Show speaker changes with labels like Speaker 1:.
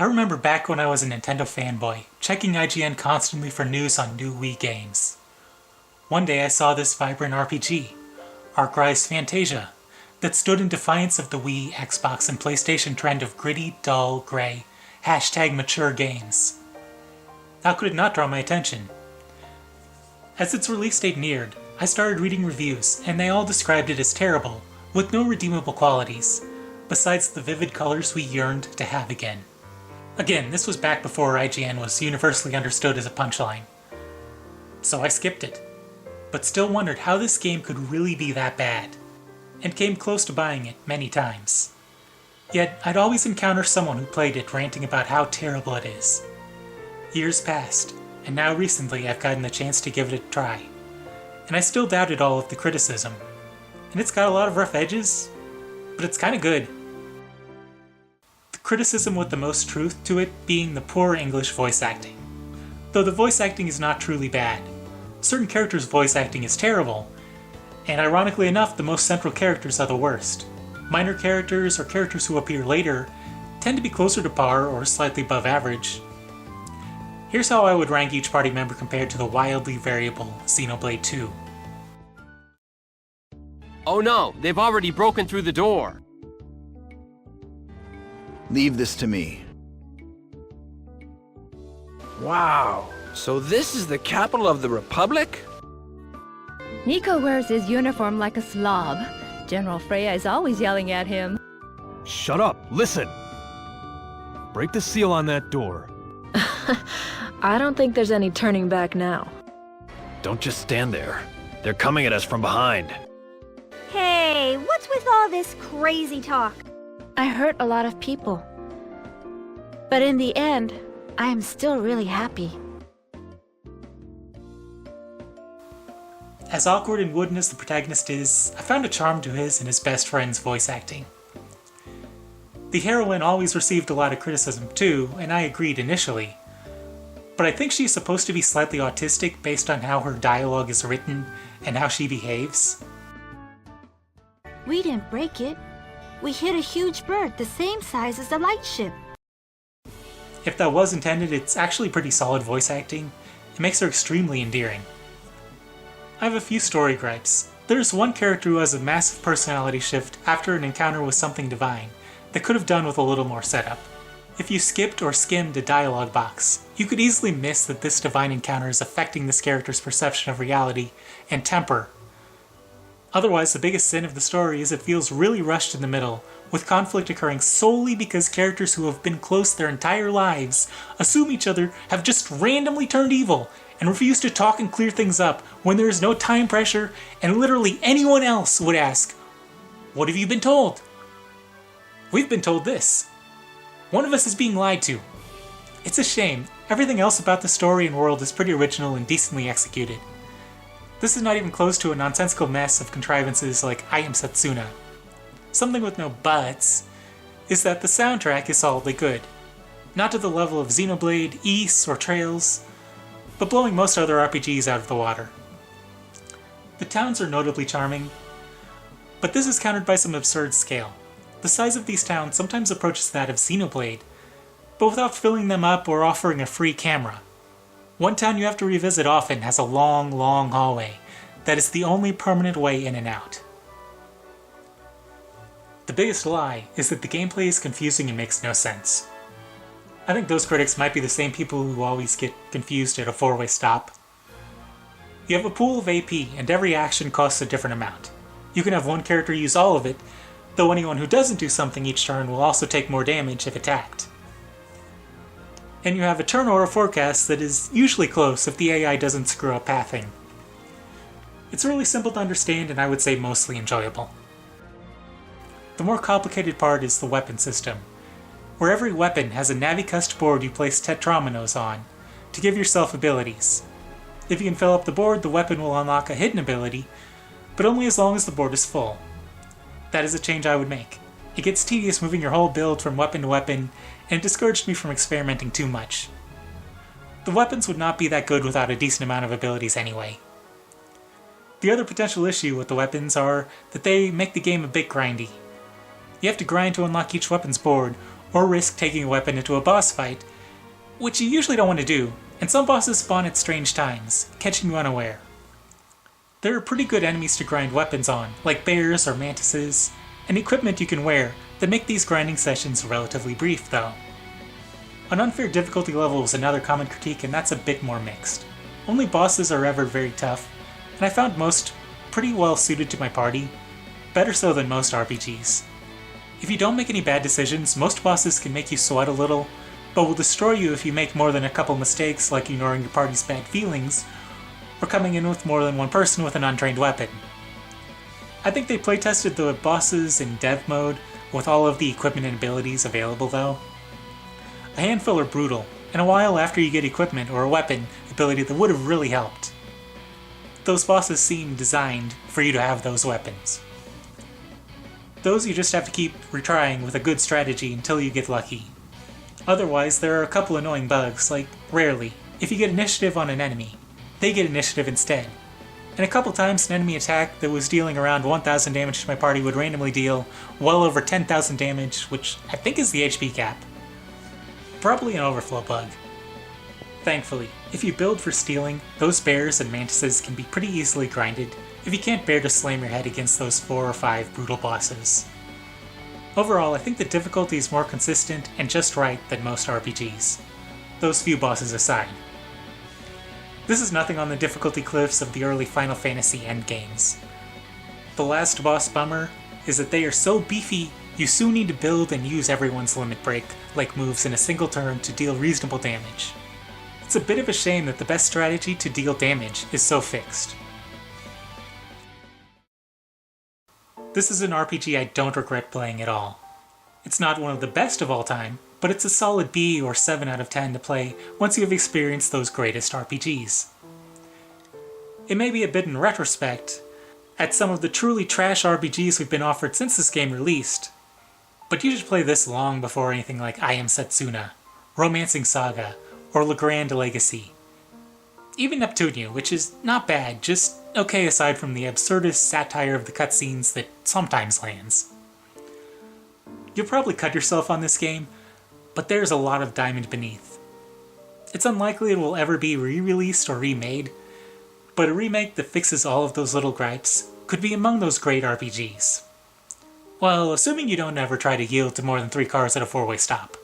Speaker 1: I remember back when I was a Nintendo fanboy, checking IGN constantly for news on new Wii games. One day I saw this vibrant RPG, Arc-Rise Fantasia, that stood in defiance of the Wii, Xbox, and PlayStation trend of gritty, dull, gray, #mature games. How could it not draw my attention? As its release date neared, I started reading reviews, and they all described it as terrible, with no redeemable qualities, besides the vivid colors we yearned to have again. Again, this was back before IGN was universally understood as a punchline. So I skipped it, but still wondered how this game could really be that bad, and came close to buying it many times. Yet, I'd always encounter someone who played it ranting about how terrible it is. Years passed, and now recently I've gotten the chance to give it a try, and I still doubted all of the criticism. And it's got a lot of rough edges, but it's kinda good. The criticism with the most truth to it being the poor English voice acting. Though the voice acting is not truly bad, certain characters' voice acting is terrible, and ironically enough, the most central characters are the worst. Minor characters or characters who appear later tend to be closer to par or slightly above average. Here's how I would rank each party member compared to the wildly variable Xenoblade 2.
Speaker 2: Oh no, they've already broken through the door.
Speaker 3: Leave this to me.
Speaker 4: Wow, so this is the capital of the Republic?
Speaker 5: Nico wears his uniform like a slob. General Freya is always yelling at him.
Speaker 6: Shut up! Listen! Break the seal on that door.
Speaker 7: I don't think there's any turning back now.
Speaker 6: Don't just stand there. They're coming at us from behind.
Speaker 8: Hey, what's with all this crazy talk?
Speaker 7: I hurt a lot of people. But in the end, I am still really happy.
Speaker 1: As awkward and wooden as the protagonist is, I found a charm to his and his best friend's voice acting. The heroine always received a lot of criticism too, and I agreed initially. But I think she's supposed to be slightly autistic based on how her dialogue is written and how she behaves.
Speaker 8: We didn't break it. We hit a huge bird the same size as the lightship.
Speaker 1: If that was intended, it's actually pretty solid voice acting. It makes her extremely endearing. I have a few story gripes. There's one character who has a massive personality shift after an encounter with something divine that could have done with a little more setup. If you skipped or skimmed a dialogue box, you could easily miss that this divine encounter is affecting this character's perception of reality and temper. Otherwise, the biggest sin of the story is it feels really rushed in the middle, with conflict occurring solely because characters who have been close their entire lives assume each other have just randomly turned evil and refuse to talk and clear things up when there is no time pressure and literally anyone else would ask, "What have you been told?" "We've been told this." One of us is being lied to. It's a shame. Everything else about the story and world is pretty original and decently executed. This is not even close to a nonsensical mess of contrivances like I Am Setsuna. Something with no buts is that the soundtrack is solidly good. Not to the level of Xenoblade, Ys, or Trails, but blowing most other RPGs out of the water. The towns are notably charming, but this is countered by some absurd scale. The size of these towns sometimes approaches that of Xenoblade, but without filling them up or offering a free camera. One town you have to revisit often has a long, long hallway that is the only permanent way in and out. The biggest lie is that the gameplay is confusing and makes no sense. I think those critics might be the same people who always get confused at a four-way stop. You have a pool of AP, and every action costs a different amount. You can have one character use all of it, though anyone who doesn't do something each turn will also take more damage if attacked. And you have a turn order forecast that is usually close if the AI doesn't screw up pathing. It's really simple to understand and I would say mostly enjoyable. The more complicated part is the weapon system, where every weapon has a Navicust board you place tetrominoes on to give yourself abilities. If you can fill up the board, the weapon will unlock a hidden ability, but only as long as the board is full. That is a change I would make. It gets tedious moving your whole build from weapon to weapon, and it discouraged me from experimenting too much. The weapons would not be that good without a decent amount of abilities anyway. The other potential issue with the weapons are that they make the game a bit grindy. You have to grind to unlock each weapon's board, or risk taking a weapon into a boss fight, which you usually don't want to do, and some bosses spawn at strange times, catching you unaware. There are pretty good enemies to grind weapons on, like bears or mantises, and equipment you can wear that make these grinding sessions relatively brief, though. An unfair difficulty level is another common critique, and that's a bit more mixed. Only bosses are ever very tough, and I found most pretty well suited to my party, better so than most RPGs. If you don't make any bad decisions, most bosses can make you sweat a little, but will destroy you if you make more than a couple mistakes like ignoring your party's bad feelings, or coming in with more than one person with an untrained weapon. I think they playtested the bosses in dev mode with all of the equipment and abilities available though. A handful are brutal, and a while after you get equipment or a weapon ability that would have really helped. Those bosses seem designed for you to have those weapons. Those you just have to keep retrying with a good strategy until you get lucky. Otherwise, there are a couple annoying bugs, like rarely, if you get initiative on an enemy, they get initiative instead. And a couple times an enemy attack that was dealing around 1000 damage to my party would randomly deal well over 10,000 damage, which I think is the HP cap. Probably an overflow bug. Thankfully, if you build for stealing, those bears and mantises can be pretty easily grinded if you can't bear to slam your head against those 4 or 5 brutal bosses. Overall, I think the difficulty is more consistent and just right than most RPGs, those few bosses aside. This is nothing on the difficulty cliffs of the early Final Fantasy endgames. The last boss bummer is that they are so beefy you soon need to build and use everyone's limit break like moves in a single turn to deal reasonable damage. It's a bit of a shame that the best strategy to deal damage is so fixed. This is an RPG I don't regret playing at all. It's not one of the best of all time, but it's a solid B or 7 out of 10 to play once you have experienced those greatest RPGs. It may be a bit in retrospect, at some of the truly trash RPGs we've been offered since this game released, but you should play this long before anything like I Am Setsuna, Romancing Saga, or Le Grand Legacy. Even Neptunia, which is not bad, just okay aside from the absurdist satire of the cutscenes that sometimes lands. You'll probably cut yourself on this game, but there's a lot of diamond beneath. It's unlikely it will ever be re-released or remade, but a remake that fixes all of those little gripes could be among those great RPGs. Well, assuming you don't ever try to yield to more than 3 cars at a 4-way stop.